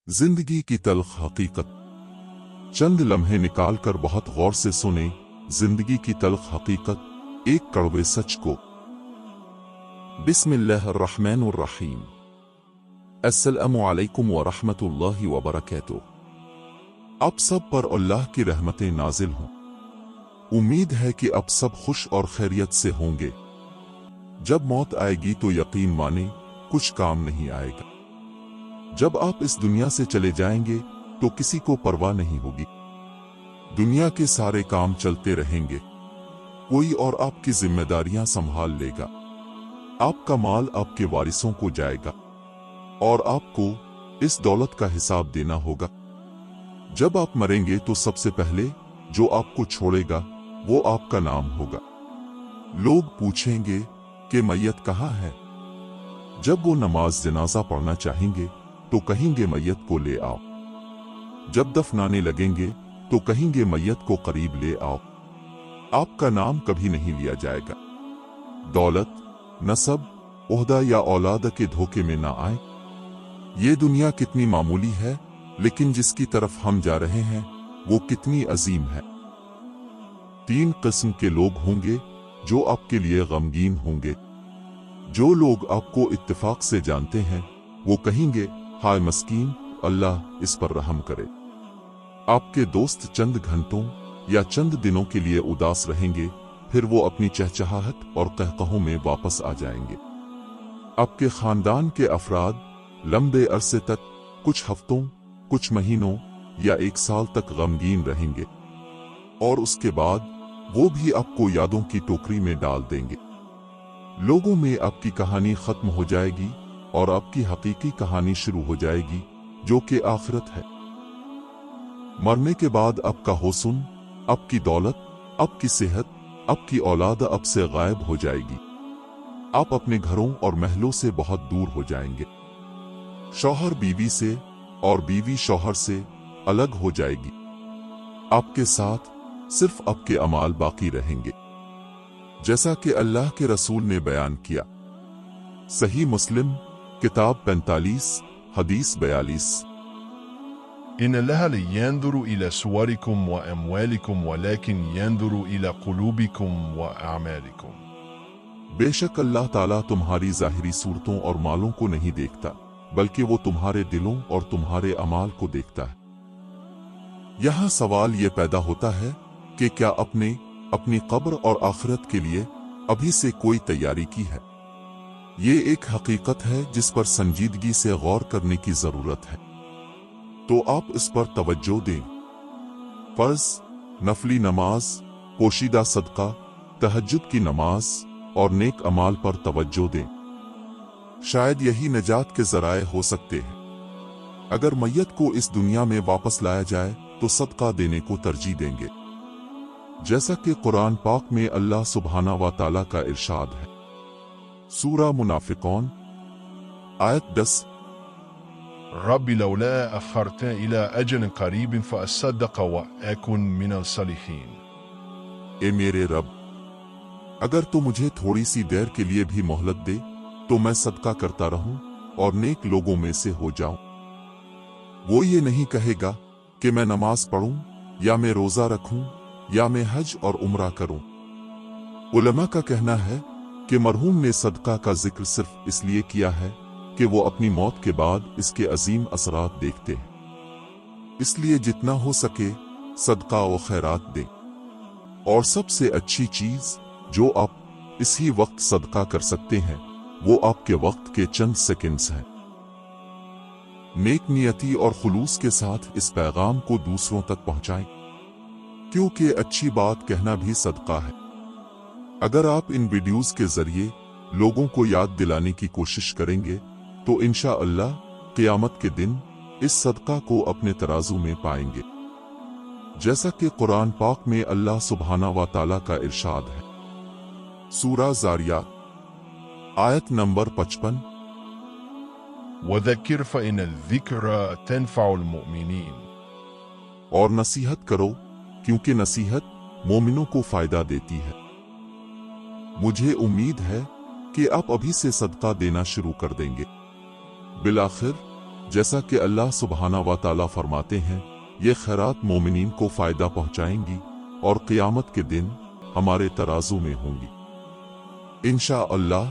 जिंदगी की तल्ख हकीकत। चंद लम्हे निकाल कर बहुत गौर से सुने जिंदगी की तल्ख हकीकत, एक कड़वे सच को। बिस्मिल्लाहिर्रहमानिर्रहीम। अस्सलामु अलैकुम व रहमतुल्लाहि व बरकातुहू। अब सब पर अल्लाह की रहमतें नाजिल हों। उम्मीद है कि अब सब खुश और खैरियत से होंगे। जब मौत आएगी तो यकीन माने कुछ काम नहीं आएगा। जब आप इस दुनिया से चले जाएंगे तो किसी को परवाह नहीं होगी। दुनिया के सारे काम चलते रहेंगे, कोई और आपकी जिम्मेदारियां संभाल लेगा। आपका माल आपके वारिसों को जाएगा और आपको इस दौलत का हिसाब देना होगा। जब आप मरेंगे तो सबसे पहले जो आपको छोड़ेगा वो आपका नाम होगा। लोग पूछेंगे कि मैयत कहाँ है। जब वो नमाज जनाजा पढ़ना चाहेंगे तो कहेंगे मैयत को ले आओ। जब दफनाने लगेंगे तो कहेंगे मैयत को करीब ले आओ। आपका नाम कभी नहीं लिया जाएगा। दौलत, नसब, ओहदा या औलाद के धोखे में ना आए। ये दुनिया कितनी मामूली है, लेकिन जिसकी तरफ हम जा रहे हैं वो कितनी अजीम है। 3 किस्म के लोग होंगे जो आपके लिए गमगीन होंगे। जो लोग आपको इत्तेफाक से जानते हैं वो कहेंगे हाय मस्कीन, अल्लाह इस पर रहम करे। आपके दोस्त चंद घंटों या चंद दिनों के लिए उदास रहेंगे, फिर वो अपनी चहचहाहट और कहकहों में वापस आ जाएंगे। आपके खानदान के अफराद लंबे अरसे तक, कुछ हफ्तों, कुछ महीनों या 1 साल तक गमगीन रहेंगे और उसके बाद वो भी आपको यादों की टोकरी में डाल देंगे। लोगों में आपकी कहानी खत्म हो जाएगी और आपकी हकीकी कहानी शुरू हो जाएगी, जो कि आखिरत है। मरने के बाद आपका हुस्न, आपकी दौलत, आपकी सेहत, आपकी औलाद अब से गायब हो जाएगी। आप अपने घरों और महलों से बहुत दूर हो जाएंगे। शौहर बीवी से और बीवी शौहर से अलग हो जाएगी। आपके साथ सिर्फ आपके अमाल बाकी रहेंगे, जैसा कि अल्लाह के रसूल ने बयान किया। सही मुस्लिम किताब 45 हदीस 42। إن الله لا ينظر إلى صوركم وأموالكم ولكن ينظر إلى قلوبكم وأعمالكم। बेशक अल्लाह ताला तुम्हारी ज़ाहिरी सूरतों और मालों को नहीं देखता, बल्कि वो तुम्हारे दिलों और तुम्हारे अमाल को देखता है। यहाँ सवाल ये पैदा होता है कि क्या आपने अपनी कब्र और आखिरत के लिए अभी से कोई तैयारी की है। ये एक हकीकत है जिस पर संजीदगी से गौर करने की जरूरत है, तो आप इस पर तवज्जो दें। फर्ज, नफली नमाज, पोशीदा सदका, तहज्जुद की नमाज और नेक अमाल पर तवज्जो दें। शायद यही नजात के जराए हो सकते हैं। अगर मैयत को इस दुनिया में वापस लाया जाए तो सदका देने को तरजीह देंगे, जैसा कि कुरान पाक में अल्लाह सुब्हाना व ताला का इरशाद है। सूरा मुनाफिकून आयत 10। रब्बी लौला अखरतनी इला अजल करीब फअस्सद्दक़ व अकुन मिनल सालिहीन। ए मेरे रब, अगर तू मुझे थोड़ी सी देर के लिए भी मोहलत दे तो मैं सदका करता रहूं और नेक लोगों में से हो जाऊं। वो ये नहीं कहेगा कि मैं नमाज पढ़ूं या मैं रोजा रखूं या मैं हज और उम्रा करूं। उलमा का कहना है कि मरहूम ने सदका का जिक्र सिर्फ इसलिए किया है कि वो अपनी मौत के बाद इसके अजीम असरात देखते हैं। इसलिए जितना हो सके सदका व खैरात दें। और सबसे अच्छी चीज जो आप इसी वक्त सदका कर सकते हैं वो आपके वक्त के चंद सेकंड्स हैं। नेक नियति और खुलूस के साथ इस पैगाम को दूसरों तक पहुंचाएं, क्योंकि अच्छी बात कहना भी सदका है। अगर आप इन वीडियोस के जरिए लोगों को याद दिलाने की कोशिश करेंगे तो इंशाअल्लाह क़यामत के दिन इस सदका को अपने तराजू में पाएंगे, जैसा कि कुरान पाक में अल्लाह सुब्हाना व ताला का इरशाद है। सूरा ज़ारियात आयत नंबर 55। वज़क्किर फ़इन्नल ज़िक्रा तन्फ़उल मुमिनीन। और नसीहत करो, क्योंकि नसीहत मोमिनों को फायदा देती है। मुझे उम्मीद है कि आप अभी से सदका देना शुरू कर देंगे। बिलाखिर جیسا کہ اللہ سبحانہ و تعالیٰ فرماتے ہیں، یہ خیرات مومنین کو فائدہ پہنچائیں گی اور قیامت کے دن ہمارے ترازو میں ہوں گی انشاءاللہ۔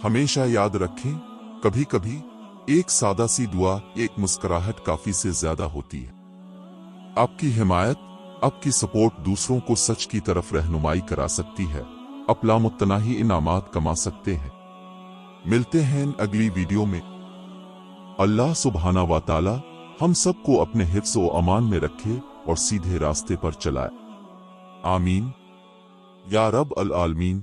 ہمیشہ یاد رکھیں، کبھی کبھی ایک سادہ سی دعا، ایک مسکراہٹ کافی سے زیادہ ہوتی ہے۔ آپ کی حمایت، آپ کی سپورٹ دوسروں کو سچ کی طرف رہنمائی کرا سکتی ہے، آپ لامتناہی انعامات کما سکتے ہیں۔ ملتے ہیں اگلی ویڈیو میں۔ اللہ سبحانہ و تعالی ہم سب کو اپنے حفظ و امان میں رکھے اور سیدھے راستے پر چلائے، آمین یا رب العالمین۔